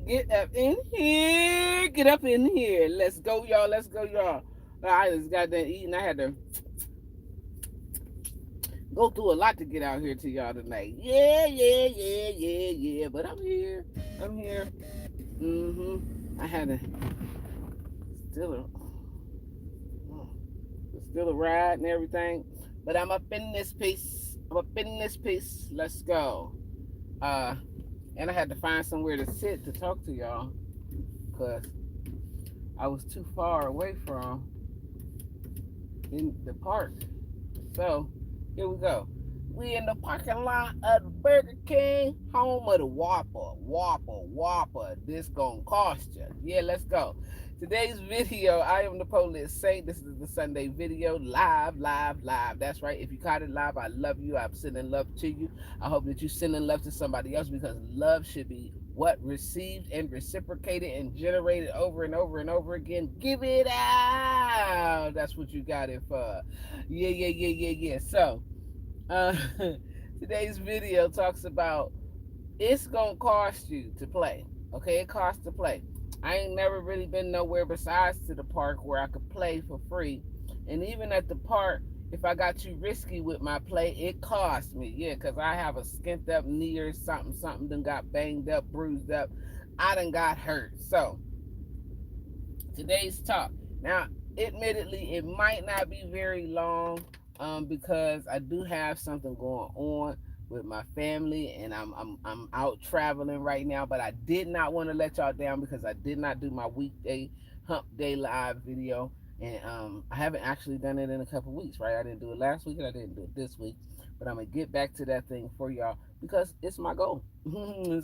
Get up in here. Get up in here. Let's go, y'all. Let's go, y'all. I just got done eating. I had to go through a lot to get out here to y'all tonight. Yeah, yeah, yeah, yeah, yeah. But I'm here. I'm here. I had to still a still a ride and everything. But I'm up in this piece. I'm up in this piece. Let's go. Uh, and I had to find somewhere to sit to talk to y'all because I was too far away from in the park. So here we go. We in the parking lot of the Burger King, home of the Whopper. Whopper, Whopper. This gonna cost you. Yeah, let's go. Today's video, I am the Police Saint. This is the Sunday video, live, live, live. That's right. If you caught it live, I love you. I'm sending love to you. I hope that you sending love to somebody else because love should be what received and reciprocated and generated over and over and over again. Give it out. That's what you got it for. Yeah, yeah, yeah, yeah, yeah. So, uh, today's video talks about it's gonna cost you to play. Okay, it costs to play. I ain't never really been nowhere besides to the park where I could play for free. And even at the park, if I got too risky with my play, it cost me. Yeah, because I have a skint up knee or something, something done got banged up, bruised up. I done got hurt. So today's talk. Now, admittedly, it might not be very long because I do have something going on with my family and I'm out traveling right now, but I did not want to let y'all down because I did not do my weekday hump day live video and I haven't actually done it in a couple weeks, right? I didn't do it last week and I didn't do it this week, but I'm gonna get back to that thing for y'all because it's my goal.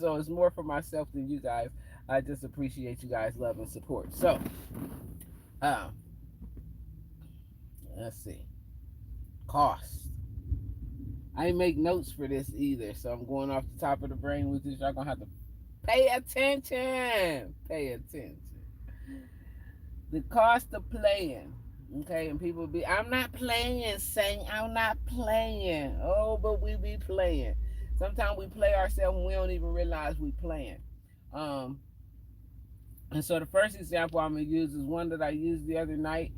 So it's more for myself than you guys. I just appreciate you guys' love and support. So, um, let's see. Cost. I didn't make notes for this either, so I'm going off the top of the brain with this. Y'all gonna have to pay attention. Pay attention. The cost of playing. Okay, and people be, I'm not playing, saying I'm not playing. Oh, but we be playing. Sometimes we play ourselves and we don't even realize we playing. Um, and so the first example I'm gonna use is one that I used the other night.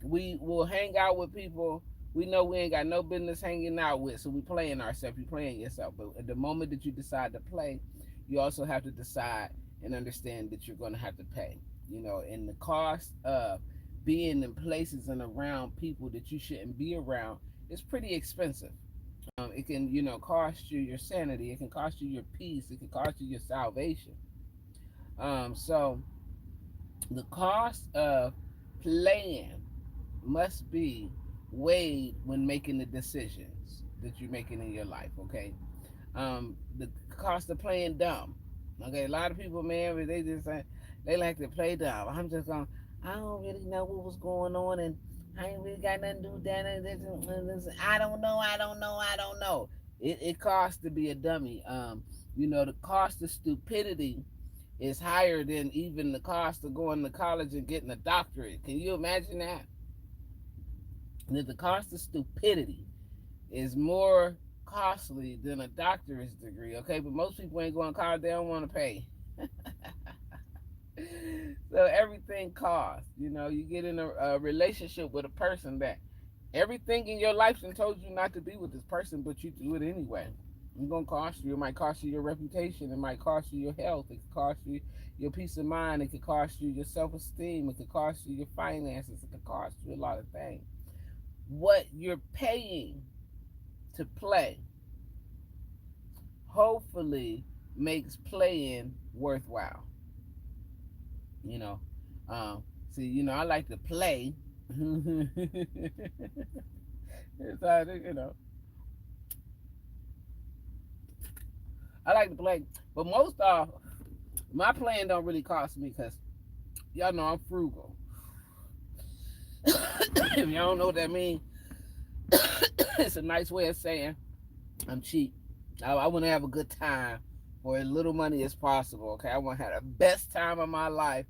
We will hang out with people we know we ain't got no business hanging out with, so we playing ourselves. You playing yourself, but at the moment that you decide to play, you also have to decide and understand that you're going to have to pay. And the cost of being in places and around people that you shouldn't be around is pretty expensive. It can, cost you your sanity. It can cost you your peace. It can cost you your salvation. So the cost of playing must be weighed when making the decisions that you're making in your life. Okay, the cost of playing dumb. Okay, a lot of people, man, they just they like to play dumb. I'm just going. I don't really know what was going on, and I ain't really got nothing to do with that. I don't know. I don't know. I don't know. It costs to be a dummy. The cost of stupidity is higher than even the cost of going to college and getting a doctorate. Can you imagine that? That the cost of stupidity is more costly than a doctorate degree. Okay, but most people ain't going to college; they don't want to pay. So everything costs. You get in a relationship with a person that everything in your life has told you not to be with this person, but you do it anyway. It's gonna cost you. It might cost you your reputation. It might cost you your health. It could cost you your peace of mind. It could cost you your self-esteem. It could cost you your finances. It could cost you a lot of things. What you're paying to play hopefully makes playing worthwhile. You know, see, I like to play. It's hard, I like to play, but most of my playing don't really cost me because y'all know I'm frugal. If y'all don't know what that means, it's a nice way of saying I'm cheap. I want to have a good time for as little money as possible. Okay, I want to have the best time of my life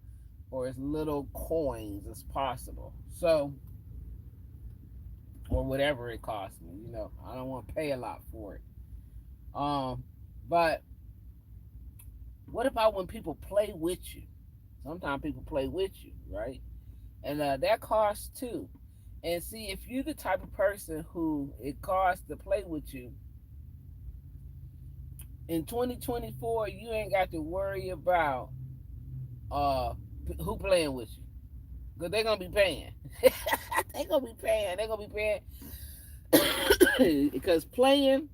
for as little coins as possible. So, or whatever it costs me. I don't want to pay a lot for it. But What about when people play with you? Sometimes people play with you, right? And that costs too. And see, if you're the type of person who it costs to play with you, in 2024, you ain't got to worry about uh who playing with you, because they're gonna be paying. They're gonna be paying. They're gonna be paying because playing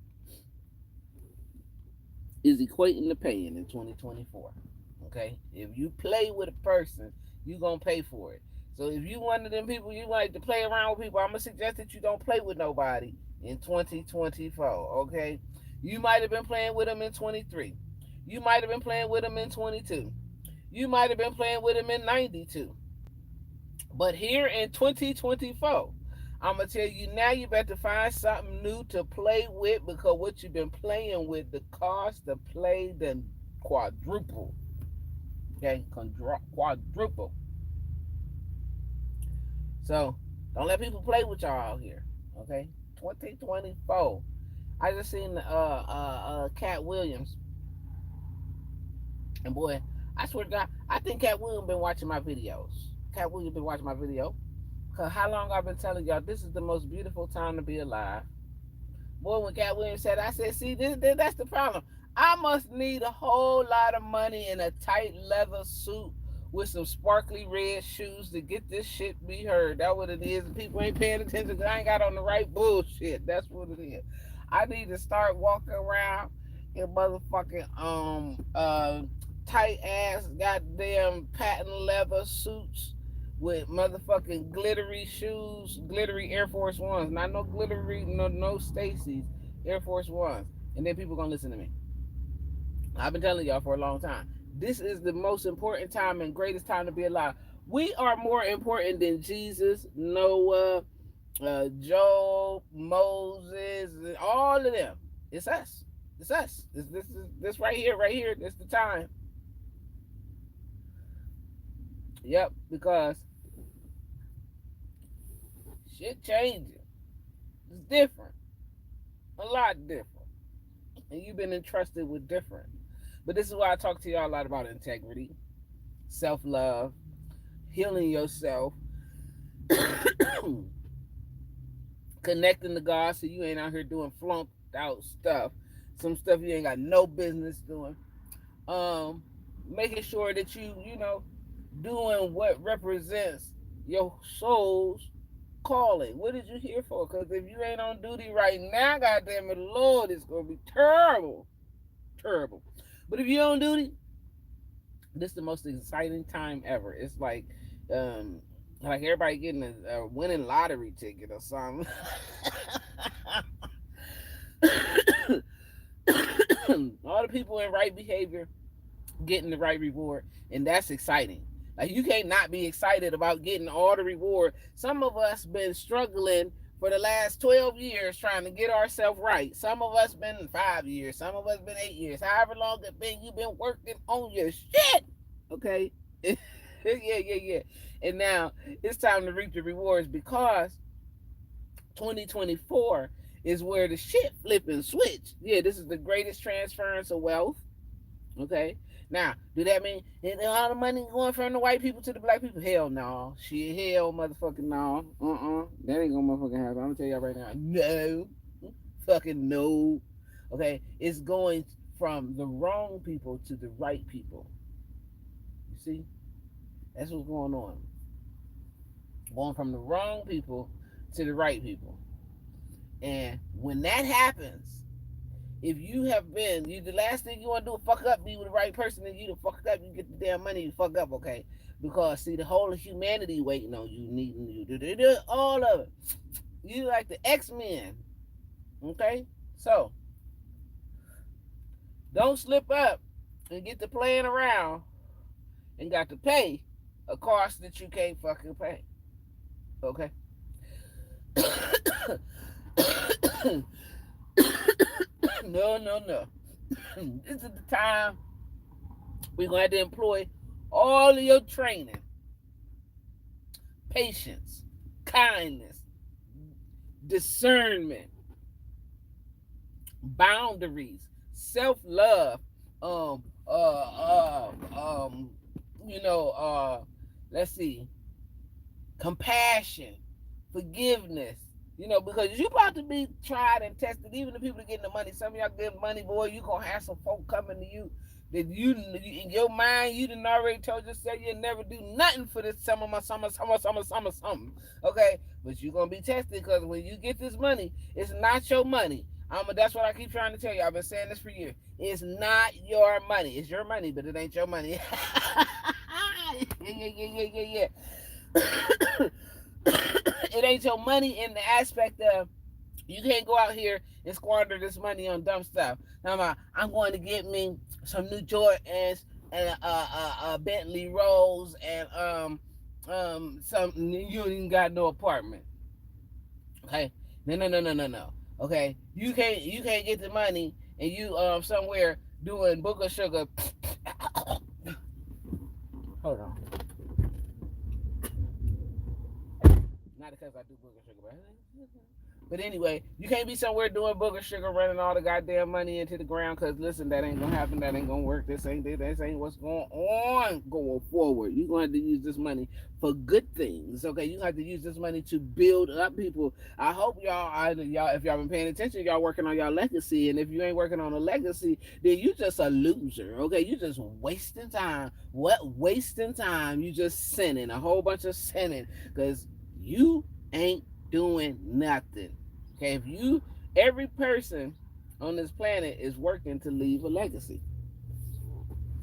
is equating to paying in 2024. Okay, if you play with a person, you gonna pay for it. So if you one of them people you like to play around with people, I'm gonna suggest that you don't play with nobody in 2024. Okay, you might have been playing with them in 23. You might have been playing with them in 22. You might have been playing with them in 92. But here in 2024, I'm gonna tell you now, you better find something new to play with, because what you've been playing with, the cost to play then quadruple. Okay, quadruple. So don't let people play with y'all out here. Okay, 2024. I just seen Cat Williams, and boy, I swear to God, I think Cat Williams been watching my videos. Cat Williams been watching my video. Cause how long I've been telling y'all this is the most beautiful time to be alive. Boy, when Cat Williams said, I said, see, that's the problem. I must need a whole lot of money in a tight leather suit with some sparkly red shoes to get this shit be heard. That's what it is. People ain't paying attention because I ain't got on the right bullshit. That's what it is. I need to start walking around in motherfucking tight ass goddamn patent leather suits with motherfucking glittery shoes, glittery Air Force Ones, not no glittery, no Stacy's, Air Force Ones, and then people gonna listen to me. I've been telling y'all for a long time. This is the most important time and greatest time to be alive. We are more important than Jesus, Noah, Job, Moses, all of them. It's us. It's us. This right here, right here. This the time. Yep, because shit changing. It's different. A lot different. And you've been entrusted with different. But this is why I talk to y'all a lot about integrity, self-love, healing yourself, connecting to God so you ain't out here doing flunked out stuff. Some stuff you ain't got no business doing. Making sure that you know, doing what represents your soul's calling. What did you here for? Because if you ain't on duty right now, goddamn it, Lord, it's gonna be terrible, terrible. But if you're on duty, this is the most exciting time ever. It's like everybody getting a winning lottery ticket or something. All the people in right behavior getting the right reward, and that's exciting. Like, you can't not be excited about getting all the reward. Some of us been struggling for the last 12 years trying to get ourselves right. Some of us been 5 years. Some of us been 8 years. However long it been, you've been working on your shit. Okay? Yeah. And now it's time to reap the rewards, because 2024 is where the shit flip and switch. Yeah, this is the greatest transference of wealth. Okay? Now, do that mean all the money going from the white people to the black people? Hell no. Shit, hell motherfucking no. That ain't gonna motherfucking happen. I'm gonna tell y'all right now. No. Fucking no. Okay? It's going from the wrong people to the right people. You see? That's what's going on. Going from the wrong people to the right people. And when that happens, if you have been, the last thing you want to do is fuck up, be with the right person, and you to fuck up, you get the damn money, you fuck up, okay? Because, see, the whole of humanity waiting on you, needing you, all of it. You like the X-Men, okay? So, don't slip up and get to playing around and got to pay a cost that you can't fucking pay, okay? No. This is the time we're going to have to employ all of your training, patience, kindness, discernment, boundaries, self-love, uh, you know, let's see, compassion, forgiveness. Because you about to be tried and tested. Even the people that getting the money, some of y'all get money, boy, you gonna have some folk coming to you that you in your mind you done already told yourself you'll never do nothing for this summer, something. Okay, but you gonna be tested because when you get this money, it's not your money. That's what I keep trying to tell you. I've been saying this for years. It's not your money. It's your money, but it ain't your money. Yeah. It ain't your money in the aspect of you can't go out here and squander this money on dumb stuff. Now I'm going to get me some new Jordans and a Bentley Rolls and something. You ain't got no apartment. Okay, no. Okay, you can't get the money and you somewhere doing booger sugar. Hold on. Not because I do booger sugar, but anyway, you can't be somewhere doing booger sugar, running all the goddamn money into the ground. Cause listen, that ain't gonna happen. That ain't gonna work. This ain't what's going on going forward. You gonna have to use this money for good things. Okay, you have to use this money to build up people. I hope if y'all been paying attention, y'all working on y'all legacy. And if you ain't working on a legacy, then you just a loser. Okay, you just wasting time. What wasting time? You just sinning, a whole bunch of sinning, cause you ain't doing nothing. Okay, every person on this planet is working to leave a legacy.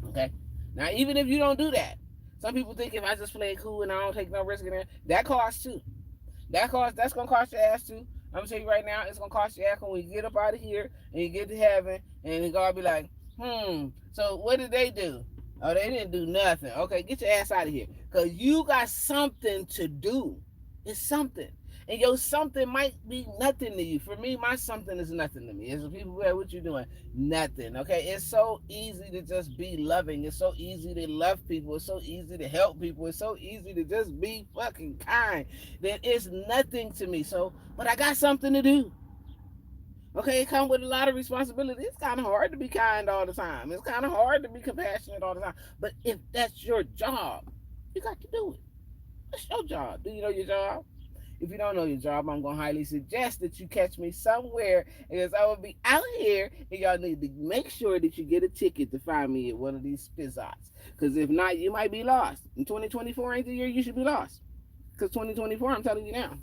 Okay, now even if you don't do that, some people think if I just play it cool and I don't take no risk in there, that costs too. That's gonna cost your ass too. I'm gonna tell you right now, it's gonna cost your ass when you get up out of here and you get to heaven, and God be like, so what did they do? Oh, they didn't do nothing. Okay, get your ass out of here, cause you got something to do. It's something. And your something might be nothing to you. For me, my something is nothing to me. It's people who what you doing? Nothing. Okay. It's so easy to just be loving. It's so easy to love people. It's so easy to help people. It's so easy to just be fucking kind. That it's nothing to me. But I got something to do. Okay, it comes with a lot of responsibility. It's kind of hard to be kind all the time. It's kind of hard to be compassionate all the time. But if that's your job, you got to do it. That's your job. Do you know your job? If you don't know your job, I'm going to highly suggest that you catch me somewhere, because I will be out here, and y'all need to make sure that you get a ticket to find me at one of these spizots. Because if not, you might be lost. And 2024 ain't the year you should be lost. Because 2024, I'm telling you now.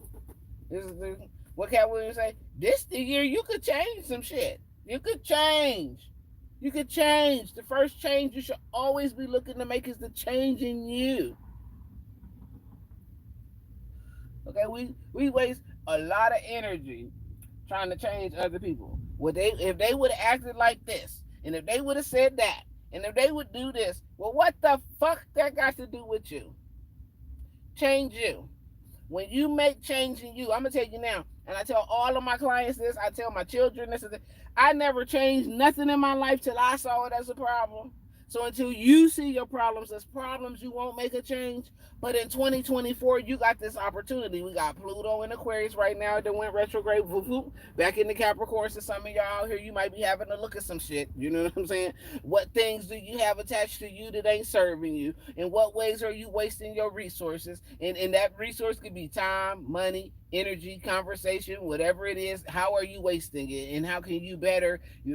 What Cat Williams say? This the year you could change some shit. You could change. You could change. The first change you should always be looking to make is the change in you. Okay, we waste a lot of energy trying to change other people. If they would have acted like this, and if they would have said that, and if they would do this, well, what the fuck that got to do with you? Change you. When you make change in you, I'm gonna tell you now, and I tell all of my clients this, I tell my children this, I never changed nothing in my life till I saw it as a problem. So until you see your problems as problems, you won't make a change. But in 2024, you got this opportunity. We got Pluto in Aquarius right now that went retrograde. Back in the Capricorn. So some of y'all out here, you might be having to look at some shit. You know what I'm saying? What things do you have attached to you that ain't serving you? In what ways are you wasting your resources? And that resource could be time, money, energy, conversation, whatever it is. How are you wasting it, and how can you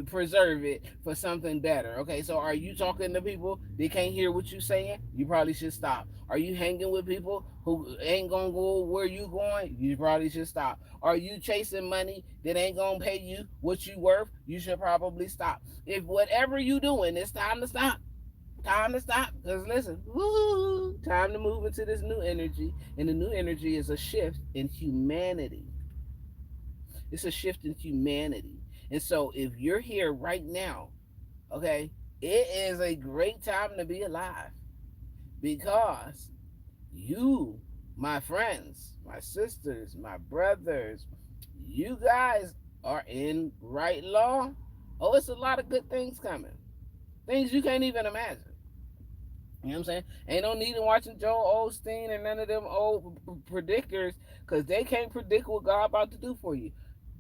preserve it for something better? Okay, so are you talking to people that can't hear what you're saying? You probably should stop. Are you hanging with people who ain't gonna go where you going? You probably should stop. Are you chasing money that ain't gonna pay you what you worth? You should probably stop. If whatever you doing, it's time to stop. Time to stop. Because listen, time to move into this new energy. And the new energy is a shift in humanity. It's a shift in humanity. And so if you're here right now, okay, it is a great time to be alive. Because you, my friends, my sisters, my brothers, you guys are in right law. Oh, it's a lot of good things coming. Things you can't even imagine. You know what I'm saying? Ain't no need in watching Joel Osteen and none of them old predictors, because they can't predict what God about to do for you.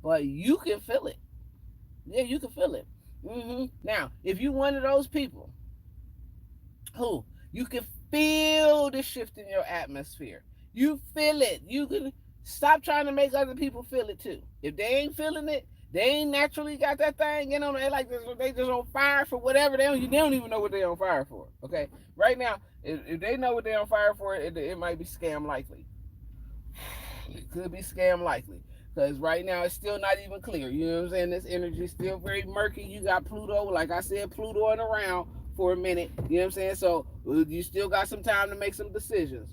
But you can feel it. Yeah, you can feel it. Now, if you one of those people Who? You can feel the shift in your atmosphere. You feel it. You can stop trying to make other people feel it too. If they ain't feeling it, they ain't naturally got that thing, they like this, they just on fire for whatever they don't even know what they on fire for. Okay, right now, if they know what they on fire for, it might be scam likely. It could be scam likely. Because right now it's still not even clear. You know what I'm saying? This energy is still very murky. You got Pluto, like I said, Pluto in around for a minute. You know what I'm saying? So you still got some time to make some decisions.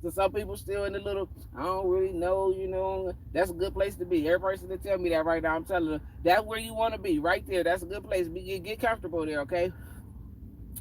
So some people still in the little, I don't really know, that's a good place to be. Every person that tell me that right now, I'm telling them, that's where you want to be, right there. That's a good place. Get comfortable there, okay?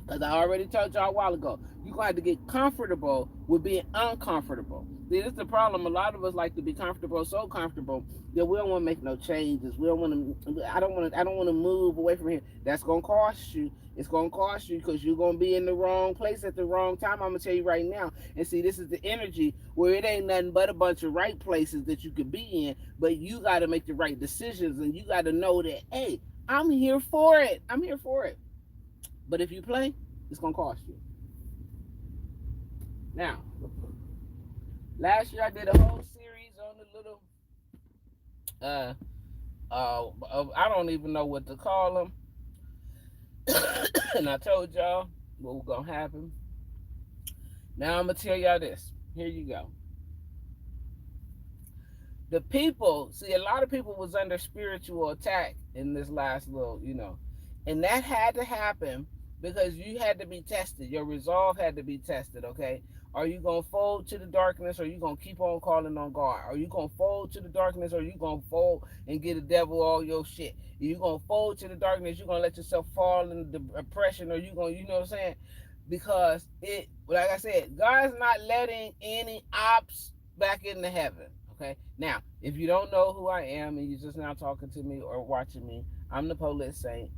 Because I already told y'all a while ago, you're going to have to get comfortable with being uncomfortable. See, this is the problem. A lot of us like to be comfortable, so comfortable that we don't want to make no changes. We don't want to. I don't want to move away from here. That's going to cost you. It's going to cost you because you're going to be in the wrong place at the wrong time. I'm going to tell you right now. And see, this is the energy where it ain't nothing but a bunch of right places that you could be in, but you got to make the right decisions, and you got to know that, hey, I'm here for it. I'm here for it. But if you play, it's going to cost you. Now, last year I did a whole series on the little, I don't even know what to call them. And I told y'all what was going to happen. Now I'm going to tell y'all this. Here you go. The people, see, a lot of people was under spiritual attack in this last little, and that had to happen because you had to be tested. Your resolve had to be tested, okay? Are you going to fold to the darkness, or are you going to keep on calling on God? Are you going to fold to the darkness, or are you going to fold and get the devil all your shit? Are you going to fold to the darkness, you're going to let yourself fall into depression, or you going to, you know what I'm saying? Because like I said, God's not letting any ops back into heaven, okay? Now, if you don't know who I am and you're just now talking to me or watching me, I'm the Polit Saint,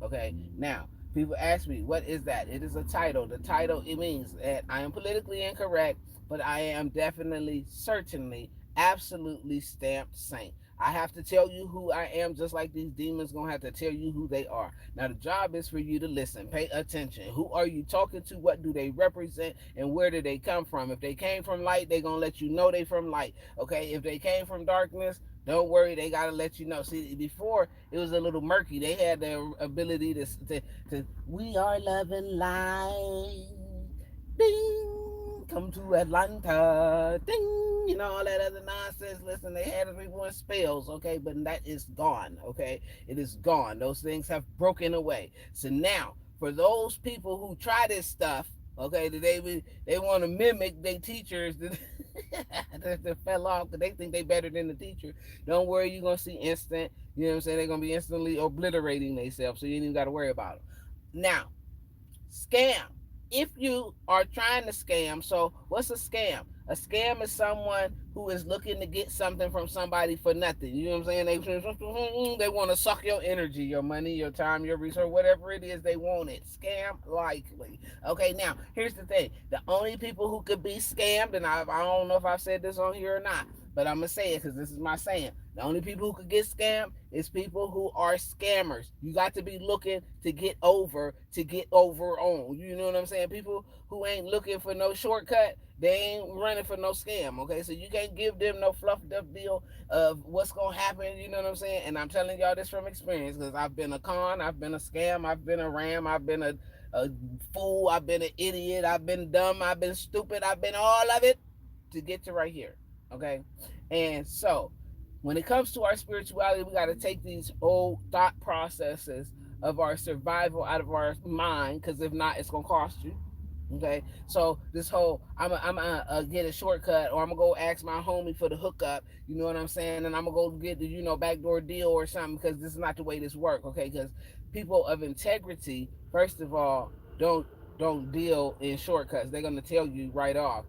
okay? Now, people ask me, what is that? It is a title. The title, it means that I am politically incorrect, but I am definitely, certainly, absolutely stamped saint. I have to tell you who I am, just like these demons gonna have to tell you who they are. Now the job is for you to listen, pay attention. Who are you talking to? What do they represent? And where do they come from? If they came from light, they gonna let you know they from light. Okay, if they came from darkness, don't worry, they gotta let you know. See, before it was a little murky. They had the ability to we are love and light. Ding, come to Atlanta. Ding, all that other nonsense. Listen, they had everyone spells, okay, but that is gone, okay? It is gone. Those things have broken away. So now, for those people who try this stuff, okay, they want to mimic their teachers that fell off because they think they better than the teacher. Don't worry, you're gonna see instant. You know what I'm saying? They're gonna be instantly obliterating themselves, so you ain't even got to worry about them. Now, scam. If you are trying to scam, so what's a scam? A scam is someone who is looking to get something from somebody for nothing. You know what I'm saying? They want to suck your energy, your money, your time, your resource, whatever it is they want it. Scam likely. Okay, now, here's the thing. The only people who could be scammed, and I don't know if I've said this on here or not, but I'm going to say it because this is my saying. The only people who could get scammed is people who are scammers. You got to be looking to get over on. You know what I'm saying? People who ain't looking for no shortcut, they ain't running for no scam, okay? So you can't give them no fluffed up deal of what's going to happen, you know what I'm saying? And I'm telling y'all this from experience because I've been a con, I've been a scam, I've been a ram, I've been a fool, I've been an idiot, I've been dumb, I've been stupid, I've been all of it to get to right here, okay? And so when it comes to our spirituality, we got to take these old thought processes of our survival out of our mind, because if not, it's going to cost you. Okay, so this whole I'm gonna get a shortcut, or I'm gonna go ask my homie for the hookup. You know what I'm saying? And I'm gonna go get the backdoor deal or something, because this is not the way this works. Okay, because people of integrity, first of all, don't deal in shortcuts. They're gonna tell you right off.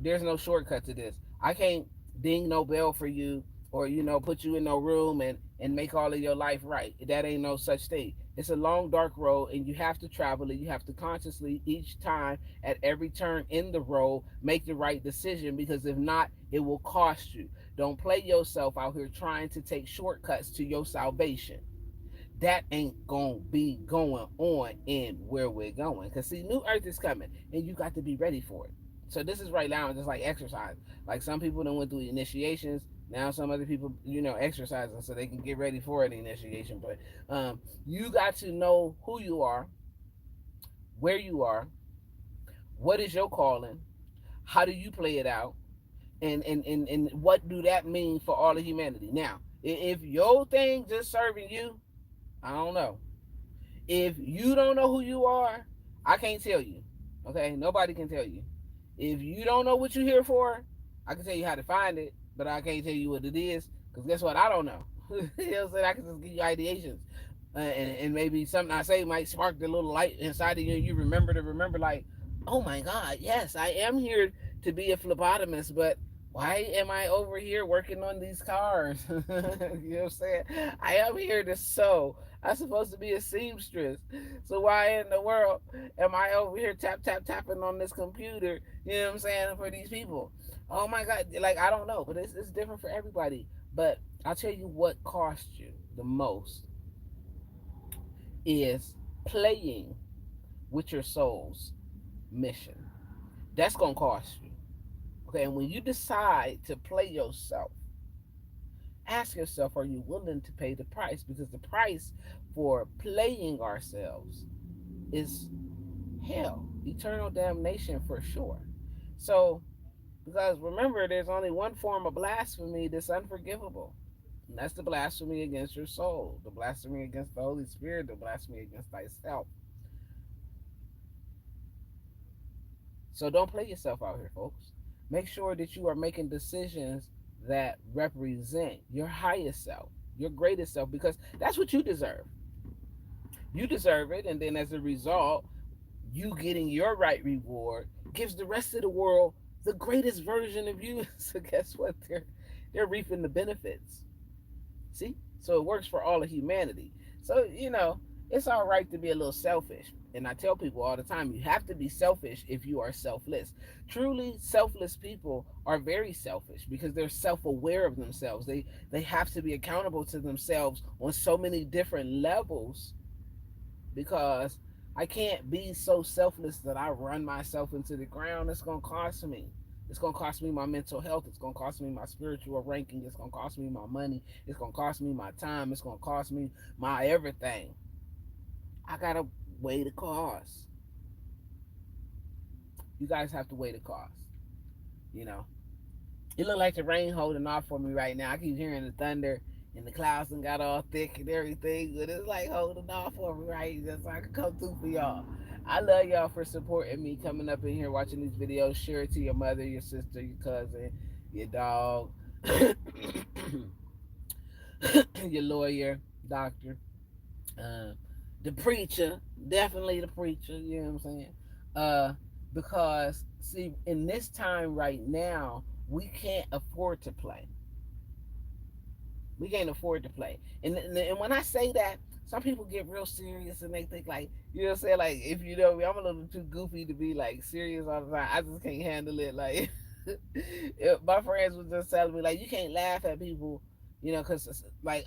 There's no shortcut to this. I can't ding no bell for you, or put you in no room and make all of your life right. That ain't no such thing. It's a long dark road, and you have to travel it. You have to consciously, each time, at every turn in the road, make the right decision, because if not, it will cost you. Don't play yourself out here trying to take shortcuts to your salvation. that ain't gonna be going on in where we're going. Because see, new earth is coming, and you got to be ready for it. So this is right now just like exercise. Like some people done went through initiations. Now some other people, exercising so they can get ready for an initiation. But you got to know who you are, where you are, what is your calling, how do you play it out, and what do that mean for all of humanity. Now, if your thing just serving you, I don't know. If you don't know who you are, I can't tell you. Okay, nobody can tell you. If you don't know what you're here for, I can tell you how to find it, but I can't tell you what it is. Because guess what? I don't know. You know what I'm saying? I can just give you ideations. And maybe something I say might spark the little light inside of you. And you remember, like, oh my God, yes, I am here to be a phlebotomist, but why am I over here working on these cars? You know what I'm saying? I am here to sew. I'm supposed to be a seamstress. So why in the world am I over here tapping on this computer? You know what I'm saying? For these people. Oh my God. Like, I don't know, but it's different for everybody. But I'll tell you what costs you the most is playing with your soul's mission. That's going to cost you. Okay. And when you decide to play yourself, ask yourself, are you willing to pay the price? Because the price for playing ourselves is hell, eternal damnation for sure. So, because remember, there's only one form of blasphemy that's unforgivable. And that's the blasphemy against your soul, the blasphemy against the Holy Spirit, the blasphemy against thyself. So don't play yourself out here, folks. Make sure that you are making decisions that represent your highest self, your greatest self, because that's what you deserve. You deserve it, and then as a result, you getting your right reward gives the rest of the world the greatest version of you. So guess what? They're reaping the benefits. See? So it works for all of humanity. So, it's all right to be a little selfish. And I tell people all the time, you have to be selfish if you are selfless. Truly selfless people are very selfish because they're self-aware of themselves. They have to be accountable to themselves on so many different levels, because I can't be so selfless that I run myself into the ground. It's going to cost me. It's going to cost me my mental health. It's going to cost me my spiritual ranking. It's going to cost me my money. It's going to cost me my time. It's going to cost me my everything. I got to weigh the cost. You guys have to weigh the cost. You know, it look like the rain holding off for me right now. I keep hearing the thunder and the clouds and got all thick and everything, but it's like holding off for me, right? Just so I can come through for y'all. I love y'all for supporting me, coming up in here, watching these videos. Share it to your mother, your sister, your cousin, your dog, your lawyer, doctor, uh, the preacher, definitely the preacher. You know what I'm saying? Because see, in this time right now, we can't afford to play. We can't afford to play. And when I say that, some people get real serious and they think like, you know what I'm saying? Like, if you know me, I'm a little too goofy to be like serious all the time. I just can't handle it. Like, my friends was just telling me, like, you can't laugh at people, because, like,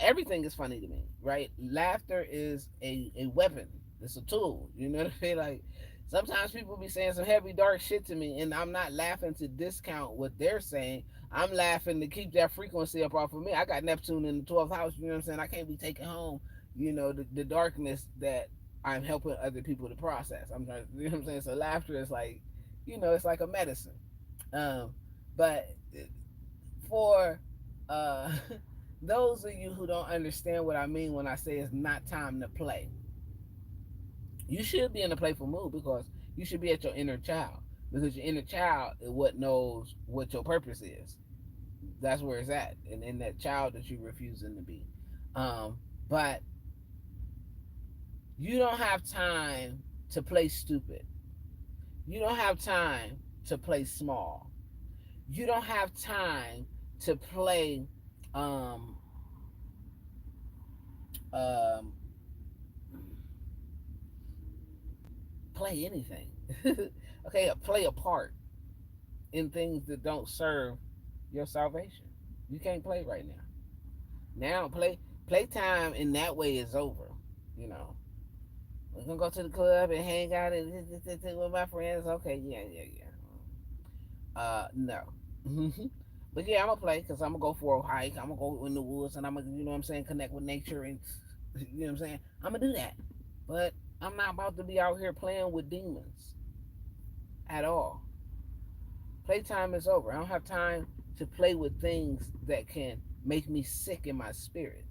everything is funny to me, right? Laughter is a weapon, it's a tool, you know what I mean? Like, sometimes people be saying some heavy, dark shit to me, and I'm not laughing to discount what they're saying. I'm laughing to keep that frequency up off of me. I got Neptune in the 12th house, you know what I'm saying? I can't be taking home, the darkness that I'm helping other people to process. I'm trying, you know what I'm saying? So laughter is like, it's like a medicine. But for uh, those of you who don't understand what I mean when I say it's not time to play, you should be in a playful mood because you should be at your inner child. Because your inner child is what knows what your purpose is. That's where it's at, and in that child that you're refusing to be. But you don't have time to play stupid. You don't have time to play small. You don't have time to play um um play anything. Okay, play a part in things that don't serve your salvation. You can't play right now. Now Playtime in that way is over. You know, we're gonna go to the club and hang out and with my friends. Okay, yeah, yeah, yeah. No. But yeah, I'm gonna play because I'm gonna go for a hike. I'm gonna go in the woods and I'm gonna, you know what I'm saying, connect with nature and, you know what I'm saying. I'm gonna do that. But I'm not about to be out here playing with demons at all. Playtime is over. I don't have time to play with things that can make me sick in my spirit.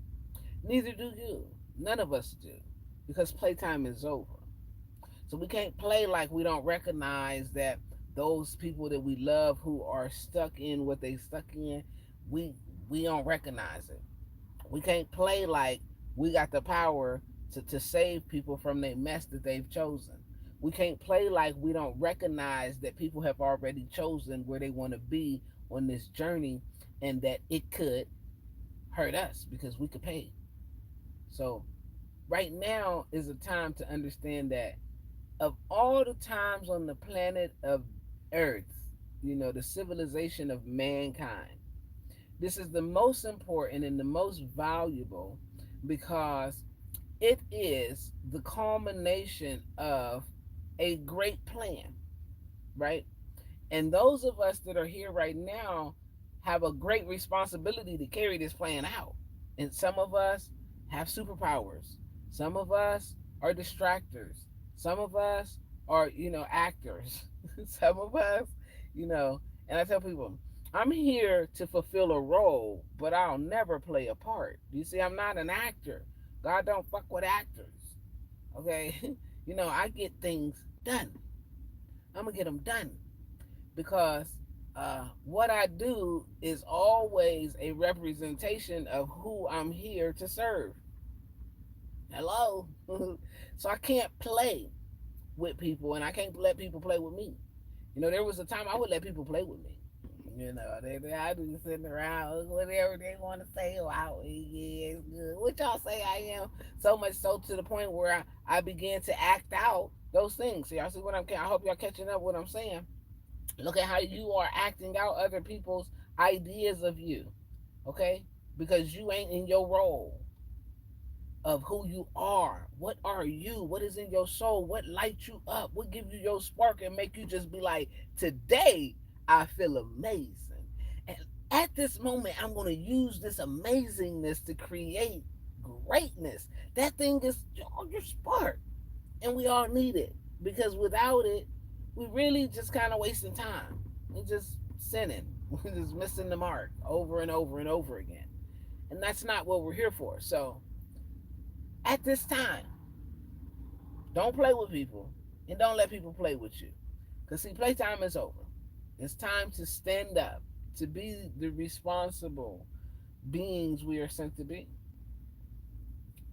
Neither do you. None of us do. Because playtime is over. So we can't play like we don't recognize that those people that we love who are stuck in what they stuck in, we we don't recognize it. We can't play like we got the power to save people from the mess that they've chosen. We can't play like we don't recognize that people have already chosen where they want to be on this journey and that it could hurt us because we could pay. So right now is a time to understand that of all the times on the planet of Earth, the civilization of mankind, this is the most important and the most valuable because it is the culmination of a great plan, right? And those of us that are here right now have a great responsibility to carry this plan out. And some of us have superpowers. Some of us are distractors. Some of us are, actors. Some of us, and I tell people, I'm here to fulfill a role, but I'll never play a part. You see, I'm not an actor. God don't fuck with actors. Okay? I get things done. I'm going to get them done because what I do is always a representation of who I'm here to serve. Hello? So I can't play with people and I can't let people play with me. There was a time I would let people play with me. I be sitting around whatever they want to say. Oh, yeah, it's good. What y'all say I am? So much so to the point where I began to act out those things. See, y'all see what I hope y'all catching up what I'm saying. Look at how you are acting out other people's ideas of you, okay? Because you ain't in your role of who you are. What are you? What is in your soul? What lights you up? What gives you your spark and make you just be like, today I feel amazing. And at this moment, I'm going to use this amazingness to create greatness. That thing is your spark. And we all need it. Because without it, we really just kind of wasting time. We're just sinning. We're just missing the mark over and over and over again. And that's not what we're here for. So at this time, don't play with people and don't let people play with you. Because, see, playtime is over. It's time to stand up, to be the responsible beings we are sent to be,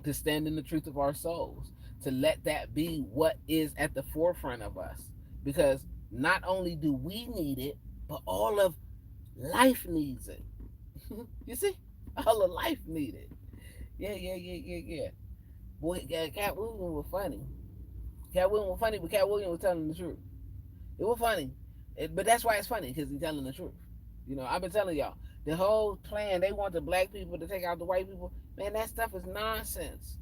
to stand in the truth of our souls, to let that be what is at the forefront of us. Because not only do we need it, but all of life needs it. You see? All of life needs it. Yeah. Boy, Cat Williams was funny. Cat Williams was funny, but Cat Williams was telling the truth. It was funny. But that's why it's funny, because he's telling the truth. I've been telling y'all, the whole plan, they want the black people to take out the white people. Man, that stuff is nonsense.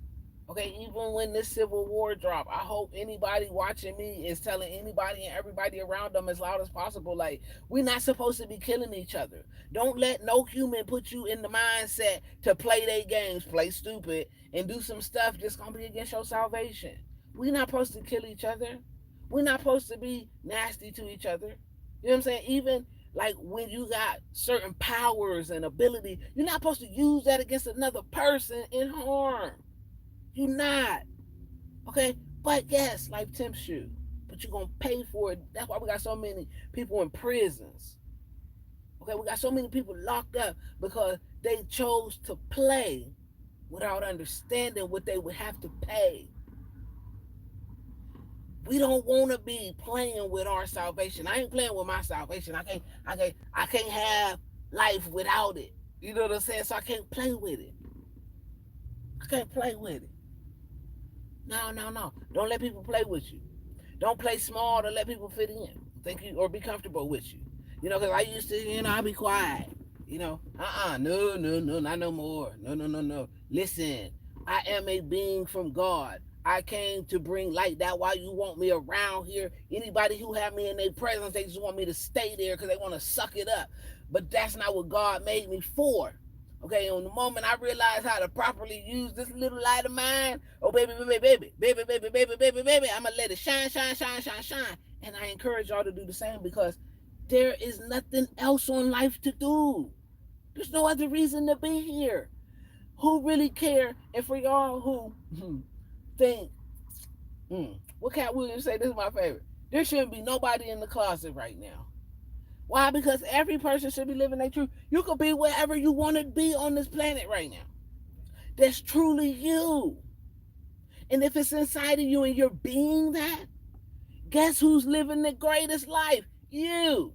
Okay, even when this civil war drop, I hope anybody watching me is telling anybody and everybody around them as loud as possible, like, we're not supposed to be killing each other. Don't let no human put you in the mindset to play their games, play stupid, and do some stuff that's going to be against your salvation. We're not supposed to kill each other. We're not supposed to be nasty to each other. You know what I'm saying? Even like when you got certain powers and ability, you're not supposed to use that against another person in harm. You're not. Okay? But yes, life tempts you. But you're going to pay for it. That's why we got so many people in prisons. Okay? We got so many people locked up because they chose to play without understanding what they would have to pay. We don't want to be playing with our salvation. I ain't playing with my salvation. I can't have life without it. You know what I'm saying? So I can't play with it. I can't play with it. No. Don't let people play with you. Don't play small to let people fit in. Think you or be comfortable with you. Because I used to, I be quiet. No, not no more. No. Listen, I am a being from God. I came to bring light. That's why you want me around here. Anybody who have me in their presence, they just want me to stay there because they want to suck it up. But that's not what God made me for. Okay, on the moment I realize how to properly use this little light of mine, oh baby, baby, baby, baby, baby, baby, baby, baby, I'm gonna let it shine, shine, shine, shine, shine. And I encourage y'all to do the same because there is nothing else on life to do. There's no other reason to be here. Who really care? And for y'all who think, what Cat Williams say? This is my favorite. There shouldn't be nobody in the closet right now. Why? Because every person should be living their truth. You could be wherever you want to be on this planet right now. That's truly you. And if it's inside of you and you're being that, guess who's living the greatest life? You.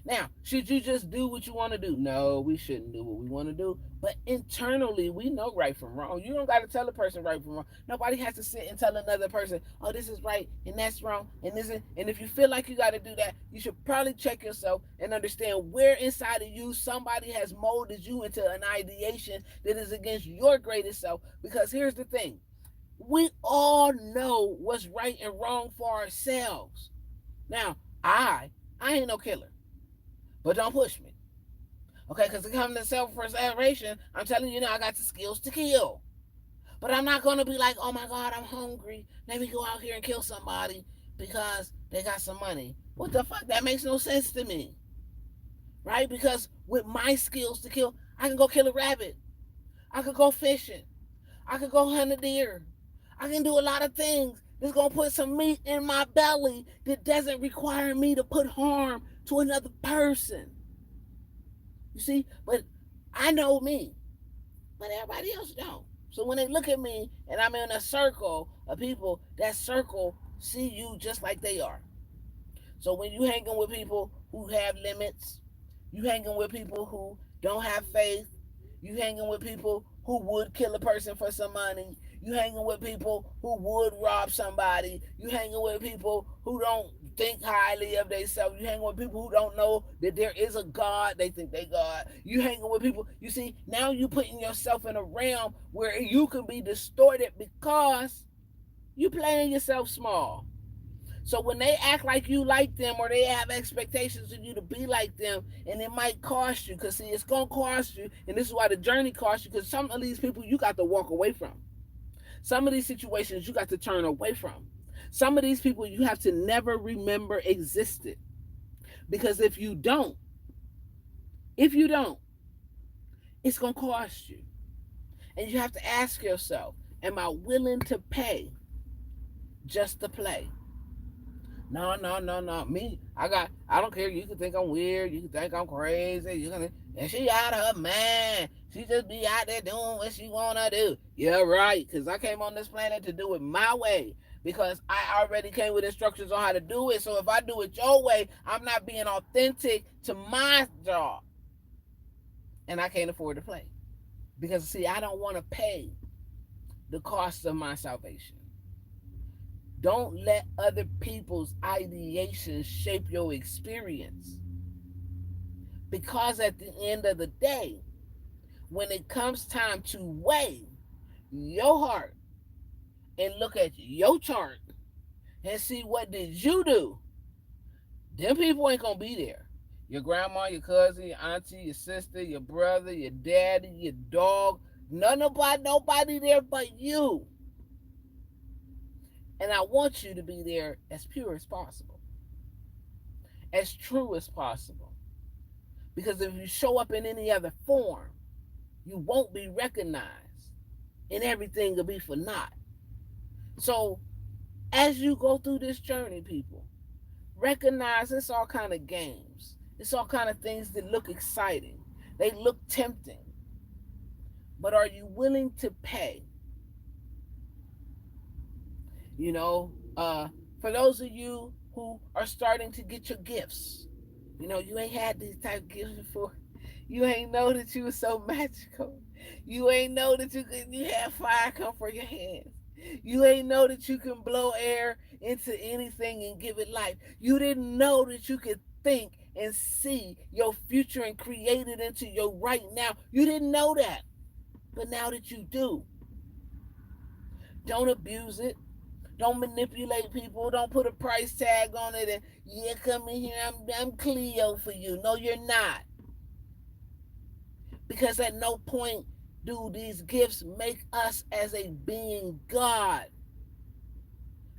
Now, should you just do what you want to do? No, we shouldn't do what we want to do. But internally, we know right from wrong. You don't got to tell a person right from wrong. Nobody has to sit and tell another person, oh, this is right and that's wrong and this is. And if you feel like you got to do that, you should probably check yourself and understand where inside of you somebody has molded you into an ideation that is against your greatest self. Because here's the thing. We all know what's right and wrong for ourselves. Now, I ain't no killer. But don't push me. Okay, because it comes to self-preservation, I'm telling you now, I got the skills to kill. But I'm not going to be like, oh my God, I'm hungry. Let me go out here and kill somebody because they got some money. What the fuck? That makes no sense to me. Right? Because with my skills to kill, I can go kill a rabbit. I could go fishing. I could go hunt a deer. I can do a lot of things that's going to put some meat in my belly that doesn't require me to put harm to another person. You see? But I know me. But everybody else don't. So when they look at me and I'm in a circle of people, that circle see you just like they are. So when you hanging with people who have limits, you hanging with people who don't have faith, you hanging with people who would kill a person for some money, you hanging with people who would rob somebody, you hanging with people who don't think highly of themselves, you hanging with people who don't know that there is a God, they think they God, you hanging with people, you see, now you putting yourself in a realm where you can be distorted because you playing yourself small. So when they act like you like them or they have expectations of you to be like them, and it might cost you, because see, it's going to cost you, and this is why the journey costs you, because some of these people you got to walk away from. Some of these situations you got to turn away from. Some of these people you have to never remember existed. Because if you don't, it's going to cost you. And you have to ask yourself, am I willing to pay just to play? No. Me, I don't care. You can think I'm weird. You can think I'm crazy. And she out of her mind. She just be out there doing what she wanna do. Yeah, right. Because I came on this planet to do it my way. Because I already came with instructions on how to do it. So if I do it your way, I'm not being authentic to my job. And I can't afford to play. Because see, I don't want to pay the cost of my salvation. Don't let other people's ideations shape your experience. Because at the end of the day, when it comes time to weigh your heart and look at your chart and see what did you do, them people ain't going to be there. Your grandma, your cousin, your auntie, your sister, your brother, your daddy, your dog, nobody there but you. And I want you to be there as pure as possible, as true as possible. Because if you show up in any other form, you won't be recognized, and everything will be for naught. So, as you go through this journey, people, recognize it's all kind of games. It's all kind of things that look exciting. They look tempting. But are you willing to pay? For those of you who are starting to get your gifts, you ain't had these type of gifts before. You ain't know that you were so magical. You ain't know that you had fire come from your hands. You ain't know that you can blow air into anything and give it life. You didn't know that you could think and see your future and create it into your right now. You didn't know that. But now that you do, don't abuse it. Don't manipulate people. Don't put a price tag on it and, yeah, come in here. I'm Cleo for you. No, you're not. Because at no point do these gifts make us as a being God.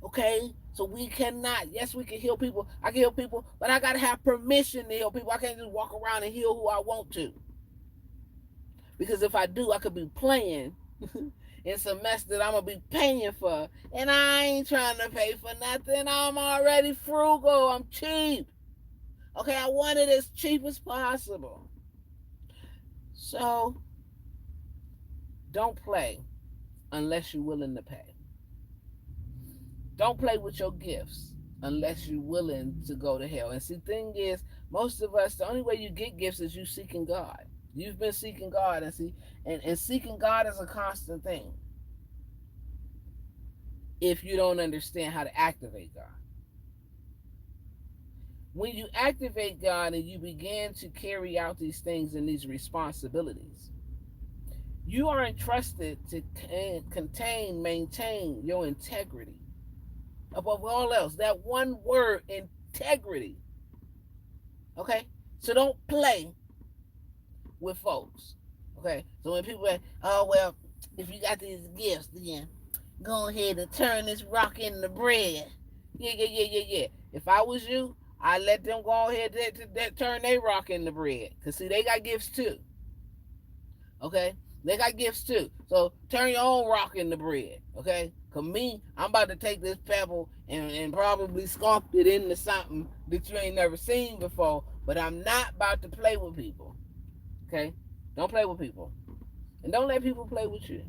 Okay? So we cannot, yes, we can heal people. I can heal people, but I got to have permission to heal people. I can't just walk around and heal who I want to. Because if I do, I could be playing in some mess that I'm going to be paying for. And I ain't trying to pay for nothing. I'm already frugal. I'm cheap. Okay, I want it as cheap as possible. So, don't play unless you're willing to pay. Don't play with your gifts unless you're willing to go to hell. And see, the thing is, most of us, the only way you get gifts is you seeking God. You've been seeking God, and seeking God is a constant thing. If you don't understand how to activate God. When you activate God and you begin to carry out these things and these responsibilities, you are entrusted to maintain your integrity. Above all else, that one word, integrity. Okay? So don't play with folks. Okay? So when people say, oh, well, if you got these gifts, then go ahead and turn this rock into bread. Yeah. If I was you, I'd let them go ahead and turn their rock into bread. Because, see, they got gifts too. Okay? They got gifts too. So turn your own rock into bread. Okay? Because me, I'm about to take this pebble and probably sculpt it into something that you ain't never seen before. But I'm not about to play with people. Okay? Don't play with people. And don't let people play with you.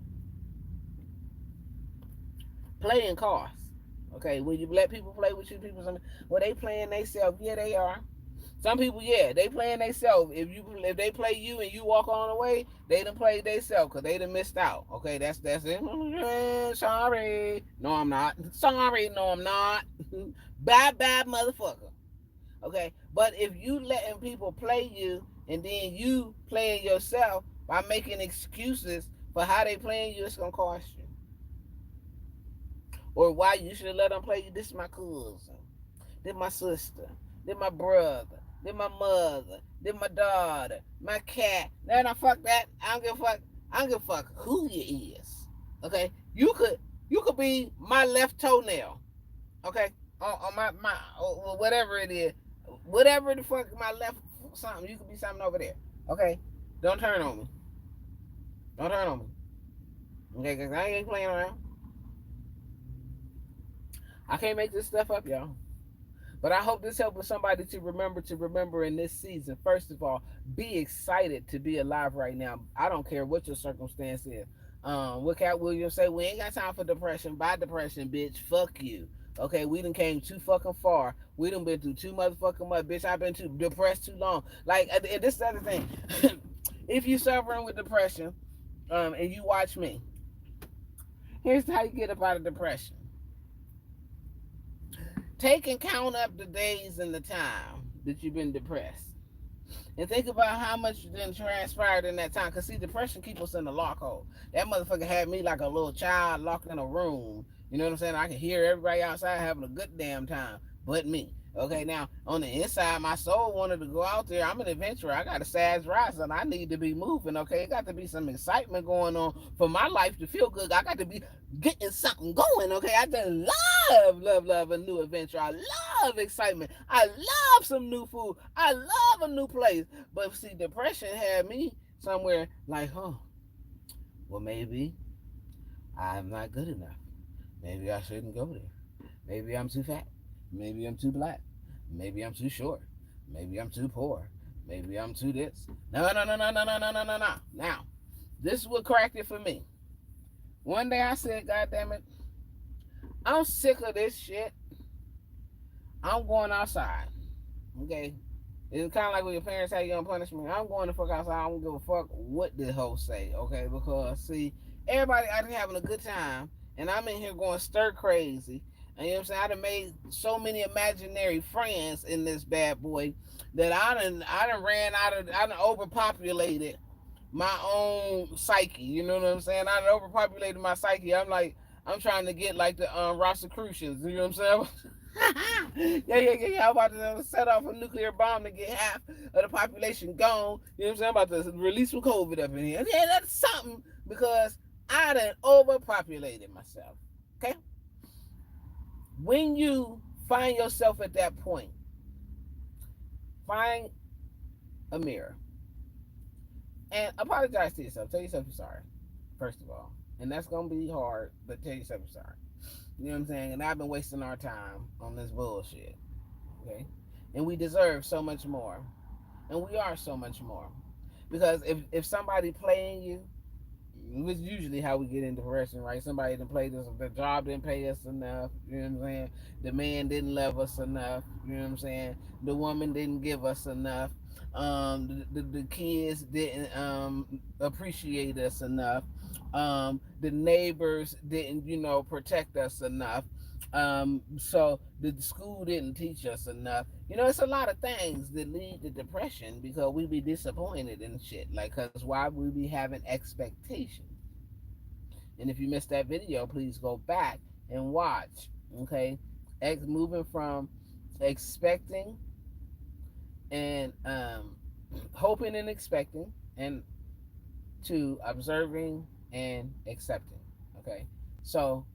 Playing costs. Okay? When you let people play with you, people, well, they playing themselves. Yeah, they are. Some people, yeah, they playing themselves. If they play you and you walk on away, they done played themselves because they done missed out. Okay, that's it. Sorry. No, I'm not. Sorry. No, I'm not. Bye, motherfucker. Okay, but if you letting people play you and then you playing yourself by making excuses for how they playing you, it's going to cost you. Or why you should let them play you. This is my cousin. This is my sister. This is my brother. This my mother. This my daughter. My cat. No, fuck that. I don't give a fuck. I don't give a fuck who you is. Okay? You could be my left toenail. Okay? On my whatever it is. Whatever the fuck my left something. You could be something over there. Okay? Don't turn on me. Don't turn on me. Okay? Because I ain't playing around. I can't make this stuff up, y'all. But I hope this helps somebody to remember in this season. First of all, be excited to be alive right now. I don't care what your circumstance is. What Cat Williams say, we ain't got time for depression. Bye depression, bitch. Fuck you. Okay, we done came too fucking far. We done been through too motherfucking much. Bitch, I've been too depressed too long. Like, and this is the other thing. If you suffering with depression, and you watch me, here's how you get up out of depression. Take and count up the days and the time that you've been depressed. And think about how much then transpired in that time. Because, see, depression keeps us in the lockhole. That motherfucker had me like a little child locked in a room. You know what I'm saying? I can hear everybody outside having a good damn time, but me. Okay, now, on the inside, my soul wanted to go out there. I'm an adventurer. I got a sad rise, and I need to be moving, okay? It got to be some excitement going on for my life to feel good. I got to be getting something going, okay? I just love a new adventure. I love excitement. I love some new food. I love a new place. But, see, depression had me somewhere like, well, maybe I'm not good enough. Maybe I shouldn't go there. Maybe I'm too fat. Maybe I'm too black. Maybe I'm too short. Maybe I'm too poor. Maybe I'm too this. No. Now, this is what cracked it for me. One day I said, God damn it, I'm sick of this shit. I'm going outside. Okay? It's kind of like when your parents say you're going to punish me. I'm going to fuck outside. I don't give a fuck what the host say. Okay? Because, see, everybody out here having a good time. And I'm in here going stir crazy. And you know what I'm saying? I done made so many imaginary friends in this bad boy that I done overpopulated my own psyche. You know what I'm saying? I overpopulated my psyche. I'm trying to get like the Rosicrucians. You know what I'm saying? Yeah. I'm about to set off a nuclear bomb to get half of the population gone. You know what I'm saying? I'm about to release some COVID up in here. Yeah, that's something because I done overpopulated myself. Okay? When you find yourself at that point, find a mirror and apologize to yourself. Tell yourself you're sorry, first of all. And that's going to be hard, but tell yourself you're sorry. You know what I'm saying? And I've been wasting our time on this bullshit. Okay? And we deserve so much more. And we are so much more. Because if somebody playing you, it's usually how we get into depression, right? Somebody didn't play us, the job didn't pay us enough, you know what I'm saying? The man didn't love us enough, you know what I'm saying? The woman didn't give us enough. The kids didn't appreciate us enough. The neighbors didn't, protect us enough. So the school didn't teach us enough. It's a lot of things that lead to depression because we be disappointed in shit. Like, cause why we be having expectations. And if you missed that video, please go back and watch. Okay, moving from expecting and hoping and expecting, and to observing and accepting. Okay, so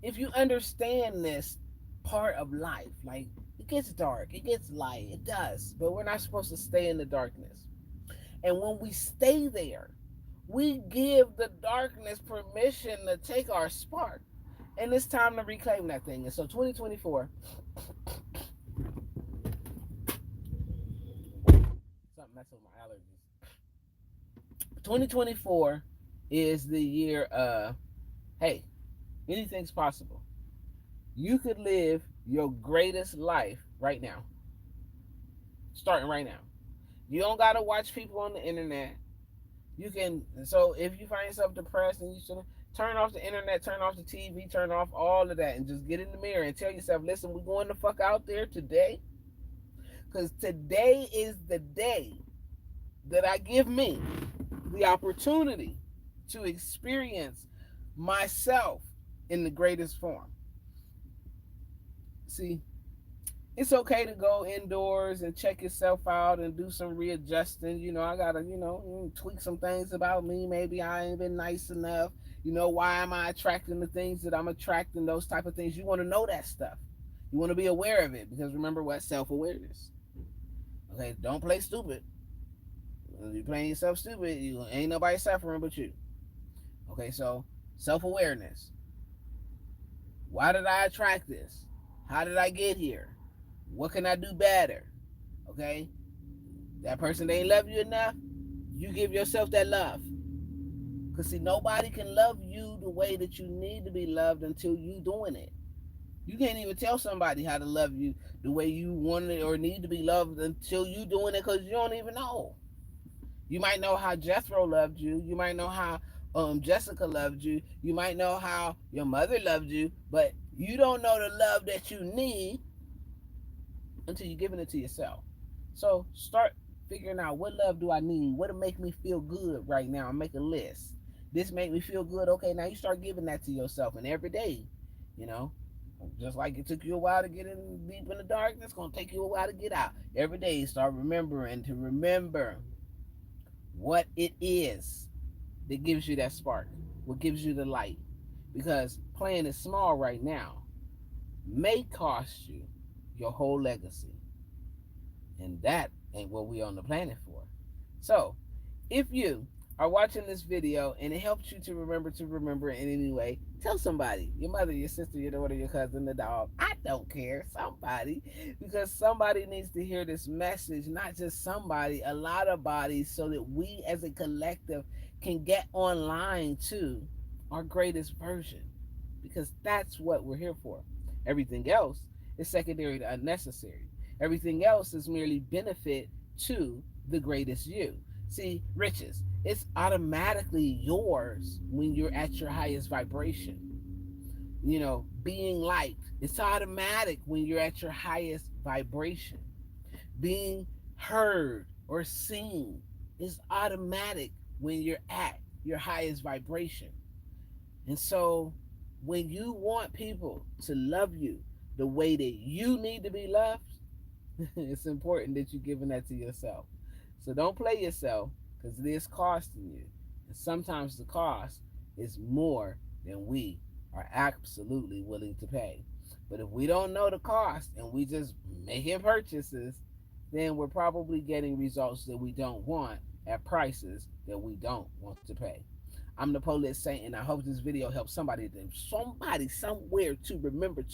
if you understand this part of life, like it gets dark, it gets light, it does, but we're not supposed to stay in the darkness. And when we stay there, we give the darkness permission to take our spark. And it's time to reclaim that thing. And so 2024, something messing with my allergies. 2024 is the year hey, anything's possible. You could live your greatest life right now. Starting right now. You don't gotta watch people on the internet. You can, so if you find yourself depressed and you should turn off the internet, turn off the TV, turn off all of that and just get in the mirror and tell yourself, listen, we're going the fuck out there today. Because today is the day that I give me the opportunity to experience myself in the greatest form. See, it's okay to go indoors and check yourself out and do some readjusting. I gotta, tweak some things about me. Maybe I ain't been nice enough. Why am I attracting the things that I'm attracting? Those type of things. You want to know that stuff. You want to be aware of it because remember what? Self-awareness. Okay, don't play stupid. If you're playing yourself stupid, you ain't nobody suffering but you. Okay, so self-awareness. Why did I attract this? How did I get here? What can I do better? Okay? That person they ain't love you enough, you give yourself that love. Because see, nobody can love you the way that you need to be loved until you doing it. You can't even tell somebody how to love you the way you want it or need to be loved until you doing it because you don't even know. You might know how Jethro loved you. You might know how Jessica loved you. You might know how your mother loved you, but you don't know the love that you need until you're giving it to yourself. So start figuring out what love do I need? What'll make me feel good right now? Make a list. This make me feel good. Okay, now you start giving that to yourself, and every day, just like it took you a while to get in deep in the darkness, it's gonna take you a while to get out. Every day, start remembering to remember what it is that gives you that spark, what gives you the light. Because playing it small right now may cost you your whole legacy. And that ain't what we on the planet for. So, if you are watching this video and it helps you to remember in any way, tell somebody, your mother, your sister, your daughter, your cousin, the dog. I don't care, somebody, because somebody needs to hear this message, not just somebody, a lot of bodies, so that we as a collective can get online to our greatest version, because that's what we're here for. Everything else is secondary to unnecessary. Everything else is merely benefit to the greatest you. See, riches, it's automatically yours when you're at your highest vibration. Being liked, it's automatic when you're at your highest vibration. Being heard or seen is automatic when you're at your highest vibration. And so when you want people to love you the way that you need to be loved, it's important that you're giving that to yourself. So don't play yourself because it is costing you. And sometimes the cost is more than we are absolutely willing to pay. But if we don't know the cost and we just making purchases, then we're probably getting results that we don't want at prices that we don't want to pay. I'm the Polish Saint, and I hope this video helps somebody somewhere to remember.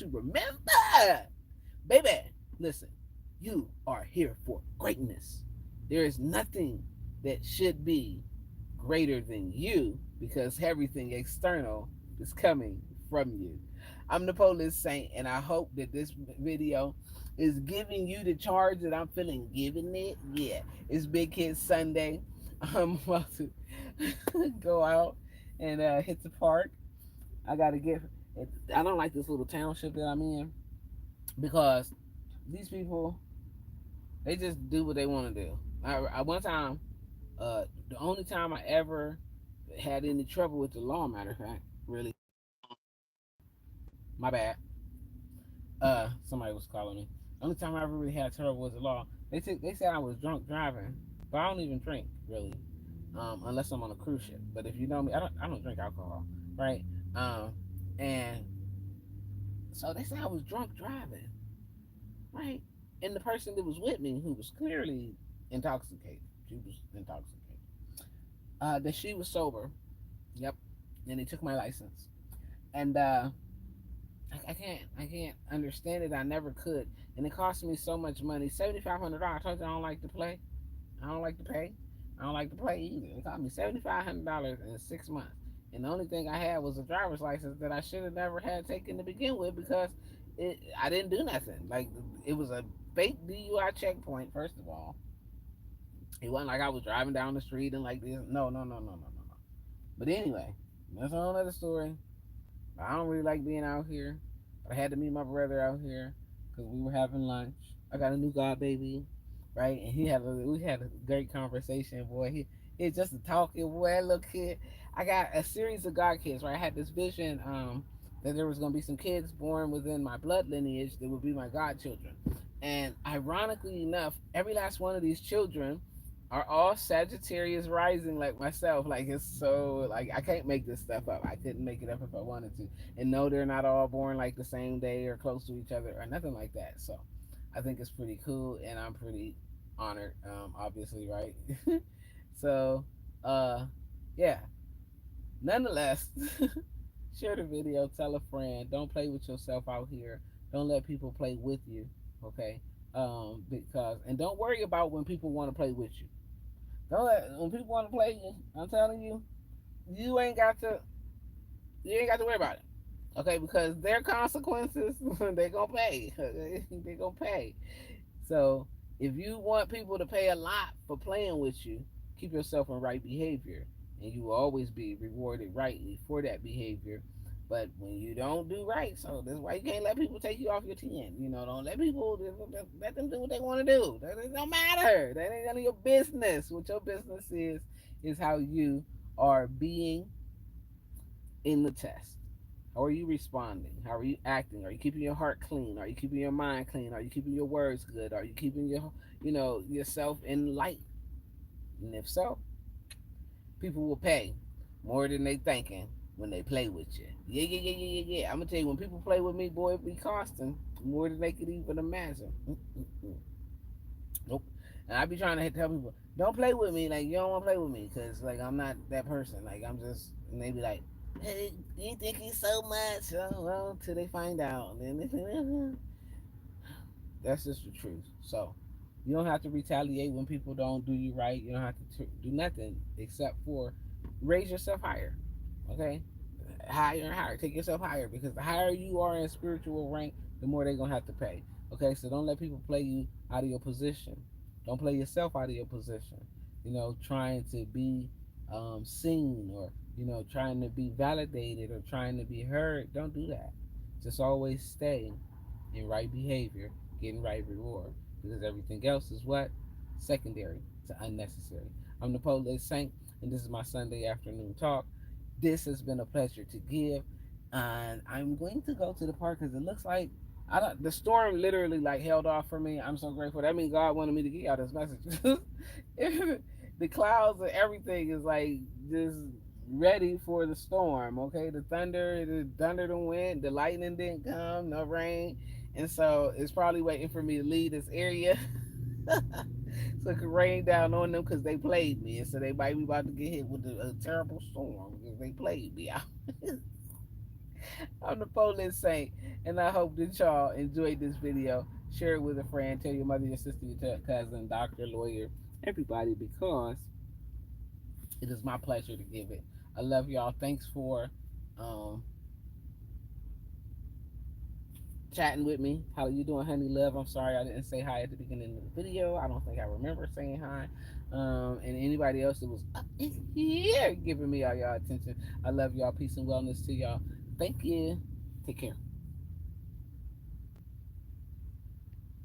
Baby, listen, you are here for greatness. There is nothing that should be greater than you because everything external is coming from you. I'm the Polish Saint, and I hope that this video is giving you the charge that I'm feeling giving it. Yeah, it's Big Kid Sunday. I'm about to go out and hit the park. I gotta get. I don't like this little township that I'm in because these people they just do what they want to do. I one time, the only time I ever had any trouble with the law, matter of fact, really, my bad. Somebody was calling me. The only time I ever really had trouble with the law. They said I was drunk driving, but I don't even drink really, unless I'm on a cruise ship. But if you know me, I don't drink alcohol, right? And so they said I was drunk driving, right? And the person that was with me, who was clearly intoxicated, she was intoxicated, that she was sober. Yep. And they took my license, and I can't understand it. I never could, and it cost me so much money. $7,500. I told you I don't like to play. I don't like to pay. I don't like to play either. It cost me $7,500 in 6 months, and the only thing I had was a driver's license that I should have never had taken to begin with because I didn't do nothing. Like it was a fake DUI checkpoint. First of all, it wasn't like I was driving down the street and like this. No, no, no, no, no, no, no. But anyway, that's a whole other story. I don't really like being out here. But I had to meet my brother out here because we were having lunch. I got a new god baby, right? And we had a great conversation, boy. He's just a talking boy, little kid. I got a series of god kids, right? I had this vision that there was gonna be some kids born within my blood lineage that would be my godchildren. And ironically enough, every last one of these children are all Sagittarius rising like myself. Like it's so like I can't make this stuff up. I couldn't make it up if I wanted to. And no, they're not all born like the same day or close to each other or nothing like that. So I think it's pretty cool and I'm pretty honored, obviously, right? So yeah. Nonetheless, share the video, tell a friend. Don't play with yourself out here. Don't let people play with you. Okay? Because and don't worry about when people want to play with you. Don't let when people want to play you. I'm telling you, you ain't got to. You ain't got to worry about it. Okay, because their consequences, they gonna pay. They gonna pay. So if you want people to pay a lot for playing with you, keep yourself in right behavior, and you will always be rewarded rightly for that behavior. But when you don't do right, so that's why you can't let people take you off your 10. You know, don't let people let them do what they want to do. That don't matter. That ain't none of your business. What your business is how you are being in the test. How are you responding? How are you acting? Are you keeping your heart clean? Are you keeping your mind clean? Are you keeping your words good? Are you keeping yourself in light? And if so, people will pay more than they thinking when they play with you. Yeah, yeah, yeah, yeah, yeah, yeah. I'm gonna tell you, when people play with me, boy, it be costing more than they could even imagine. Nope. And I be trying to tell people, don't play with me. Like you don't want to play with me, cause like I'm not that person. Like I'm just, and they be like, hey, you think he's so much? Oh, well, till they find out. And that's just the truth. So you don't have to retaliate when people don't do you right. You don't have to do nothing except for raise yourself higher. Okay, higher and higher. Take yourself higher because the higher you are in spiritual rank, the more they're gonna have to pay. Okay, so don't let people play you out of your position. Don't play yourself out of your position. Trying to be seen or trying to be validated or trying to be heard. Don't do that. Just always stay in right behavior, getting right reward because everything else is what secondary to unnecessary. I'm the Polish Saint. and this is my Sunday afternoon talk. This has been a pleasure to give, and I'm going to go to the park because it looks like I don't. The storm literally like held off for me. I'm so grateful. That means God wanted me to get y'all this message. The clouds and everything is like just ready for the storm. Okay, the thunder done went, the lightning didn't come, no rain, and so it's probably waiting for me to leave this area so it could rain down on them because they played me, and so they might be about to get hit with a terrible storm because they played me. I'm the Polish Saint, and I hope that y'all enjoyed this video. Share it with a friend, tell your mother, your sister, your cousin, doctor, lawyer, everybody, because it is my pleasure to give it. I love y'all. Thanks for um, chatting with me. How you doing, honey love? I'm sorry I didn't say hi at the beginning of the video. I don't think I remember saying hi. And anybody else that was up in here giving me all y'all attention. I love y'all. Peace and wellness to y'all. Thank you. Take care.